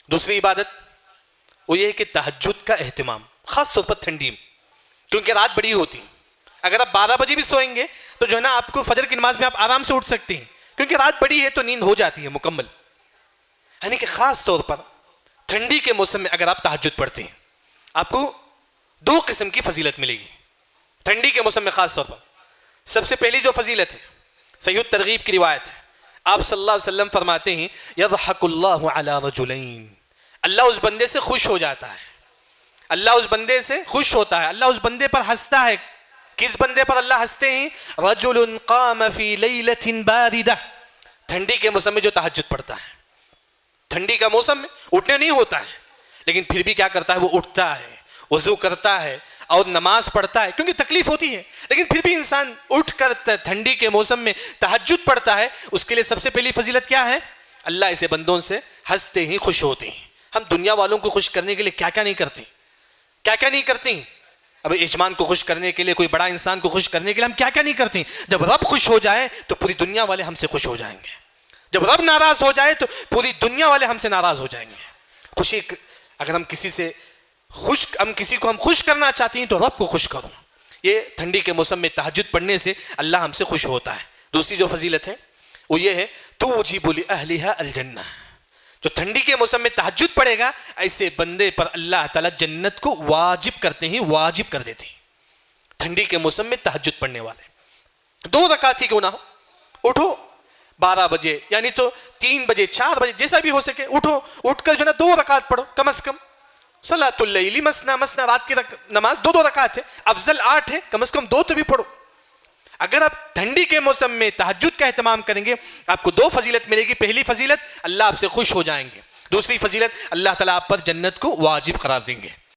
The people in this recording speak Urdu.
دوسری عبادت وہ یہ ہے کہ تہجد کا اہتمام، خاص طور پر ٹھنڈی میں، کیونکہ رات بڑی ہوتی ہے. اگر آپ 12 بجے بھی سوئیں گے تو جو ہے نا آپ کو فجر کی نماز میں آپ آرام سے اٹھ سکتے ہیں، کیونکہ رات بڑی ہے تو نیند ہو جاتی ہے مکمل. یعنی کہ خاص طور پر ٹھنڈی کے موسم میں اگر آپ تہجد پڑھتے ہیں آپ کو 2 قسم کی فضیلت ملے گی. ٹھنڈی کے موسم میں خاص طور پر سب سے پہلی جو فضیلت ہے، صحیح الترغیب کی روایت ہے، آپ صلی اللہ علیہ وسلم فرماتے ہیں یضحک اللہ علی رجلین، اللہ اس بندے سے خوش ہو جاتا ہے، اللہ اس بندے سے خوش ہوتا ہے، اللہ اس بندے پر ہنستا ہے. کس بندے پر اللہ ہنستے ہیں؟ رجل قام فی لیلۃ باردہ، ٹھنڈی کے موسم میں جو تہجد پڑھتا ہے. ٹھنڈی کا موسم میں اٹھنے نہیں ہوتا ہے لیکن پھر بھی کیا کرتا ہے، وہ اٹھتا ہے، وضو کرتا ہے اور نماز پڑھتا ہے، کیونکہ تکلیف ہوتی ہے لیکن پھر بھی انسان اٹھ کر ٹھنڈی کے موسم میں تہجد پڑھتا ہے. اس کے لیے سب سے پہلی فضیلت کیا ہے؟ اللہ ایسے بندوں سے ہنستے ہیں، خوش ہوتے ہیں. ہم دنیا والوں کو خوش کرنے کے لیے کیا کیا نہیں کرتے، کیا کیا نہیں کرتے. اب یجمان کو خوش کرنے کے لیے، کوئی بڑا انسان کو خوش کرنے کے لیے ہم کیا کیا نہیں کرتے. جب رب خوش ہو جائے تو پوری دنیا والے ہم سے خوش ہو جائیں گے، جب رب ناراض ہو جائے تو پوری دنیا والے ہم سے ناراض ہو جائیں گے. خوشی اگر ہم کسی سے کسی کو ہم خوش کرنا چاہتے ہیں تو رب کو خوش کرو. یہ ٹھنڈی کے موسم میں تہجد پڑھنے سے اللہ ہم سے خوش ہوتا ہے. دوسری جو فضیلت ہے وہ یہ ہے توجب لأہلھا الجنہ، جو ٹھنڈی کے موسم میں تہجد پڑھے گا ایسے بندے پر اللہ تعالیٰ جنت کو واجب کرتے ہیں، واجب کر دیتے ہیں. ٹھنڈی کے موسم میں تہجد پڑھنے والے 2 رکعت ہی کیوں نہ ہو، اٹھو 12 بجے یعنی تو 3 بجے 4 بجے جیسا بھی ہو سکے اٹھو، اٹھ کر جو ہے نا 2 رکعت پڑھو کم از کم. صلاۃ اللیل مثنی مثنی، رات کی نماز 2 رکعت ہے، افضل 8 ہے، کم از کم 2 تو بھی پڑھو. اگر آپ ٹھنڈی کے موسم میں تہجد کا اہتمام کریں گے آپ کو 2 فضیلت ملے گی. پہلی فضیلت اللہ آپ سے خوش ہو جائیں گے، دوسری فضیلت اللہ تعالیٰ آپ پر جنت کو واجب قرار دیں گے.